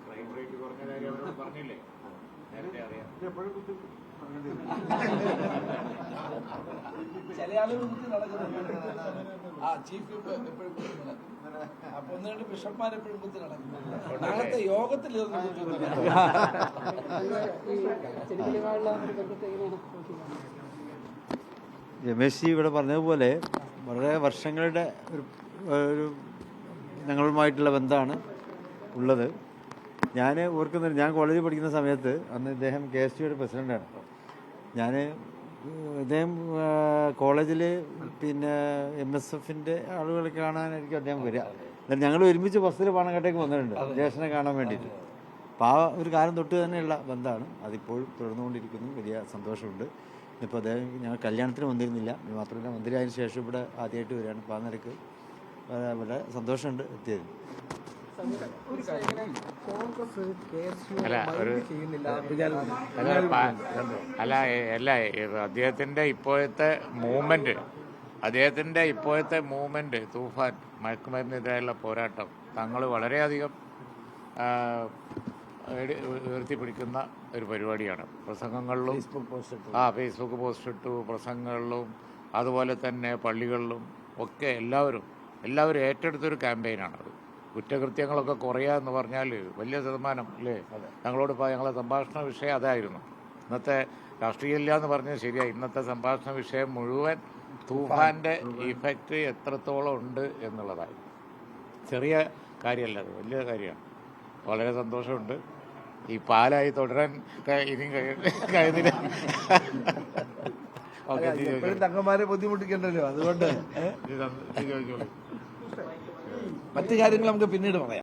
Crime rate കുറഞ്ഞ കാര്യം അവരോട് പറഞ്ഞില്ലേ? നേരത്തെ അറിയാം. ചില ആളുകൾ കുത്തി നടക്കുന്നുണ്ട്. ആ ചീഫ് എപ്പോഴും കുത്തി നടക്കും. അപ്പൊ ഒന്ന് രണ്ട് ബിഷപ്പ്മാരെപ്പോഴും കുത്തി നടക്കും. നാളത്തെ യോഗത്തിൽ രമേശ് ജി ഇവിടെ പറഞ്ഞതുപോലെ വളരെ വർഷങ്ങളുടെ ഒരു ഞങ്ങളുമായിട്ടുള്ള ബന്ധമാണ് ഉള്ളത്. ഞാൻ ഓർക്കുന്നുണ്ട്, ഞാൻ കോളേജിൽ പഠിക്കുന്ന സമയത്ത് അന്ന് ഇദ്ദേഹം KSTയുടെ പ്രസിഡൻ്റാണ്. ഞാൻ ഇദ്ദേഹം കോളേജിൽ പിന്നെ MSFൻ്റെ ആളുകളെ കാണാനായിരിക്കും അദ്ദേഹം വരിക. എന്നിട്ട് ഞങ്ങൾ ഒരുമിച്ച് ബസ്സിൽ പാണക്കാട്ടേക്ക് വന്നിട്ടുണ്ട് ജ്യേഷ്ഠനെ കാണാൻ വേണ്ടിയിട്ട്. അപ്പോൾ ആ ഒരു കാലം തൊട്ട് തന്നെയുള്ള ബന്ധമാണ്. അതിപ്പോഴും തുടർന്നുകൊണ്ടിരിക്കുന്നു. വലിയ സന്തോഷമുണ്ട്. ഇപ്പോൾ അദ്ദേഹം ഞങ്ങൾ കല്യാണത്തിന് വന്നിരുന്നില്ല, മാത്രമല്ല മന്ത്രി ആയതിനു ശേഷം ഇവിടെ ആദ്യമായിട്ട് വരികയാണ്. അപ്പോൾ ആ നിരക്ക് വളരെ സന്തോഷമുണ്ട് എത്തിയത്. അല്ല അദ്ദേഹത്തിൻ്റെ ഇപ്പോഴത്തെ മൂവ്മെൻറ്റ് തൂഫാൻ മയക്കുമരുന്നിനെതിരായുള്ള പോരാട്ടം തങ്ങൾ വളരെയധികം ഉയർത്തിപ്പിടിക്കുന്ന ഒരു പരിപാടിയാണ്. പ്രസംഗങ്ങളിലും ഫേസ്ബുക്ക് പോസ്റ്റ് ഇട്ടു, പ്രസംഗങ്ങളിലും അതുപോലെ തന്നെ പള്ളികളിലും ഒക്കെ എല്ലാവരും ഏറ്റെടുത്തൊരു ക്യാമ്പയിനാണത്. കുറ്റകൃത്യങ്ങളൊക്കെ കുറയുക എന്ന് പറഞ്ഞാൽ വലിയ ശതമാനം അല്ലേ? ഞങ്ങളെ സംഭാഷണ വിഷയം അതായിരുന്നു. ഇന്നത്തെ രാഷ്ട്രീയമില്ല എന്ന് പറഞ്ഞാൽ ശരിയായി. ഇന്നത്തെ സംഭാഷണ വിഷയം മുഴുവൻ തൂഫാൻ്റെ ഇഫക്റ്റ് എത്രത്തോളം ഉണ്ട് എന്നുള്ളതായി. ചെറിയ കാര്യമല്ല, അത് വലിയ കാര്യമാണ്. വളരെ സന്തോഷമുണ്ട്. ഈ പാലായി തുടരാൻ ഇനിയും കഴിയുന്നില്ല. തങ്ങന്മാരെ ബുദ്ധിമുട്ടിക്കണ്ടല്ലോ, അതുകൊണ്ട് മറ്റു കാര്യങ്ങൾ നമുക്ക് പിന്നീട് പറയാം.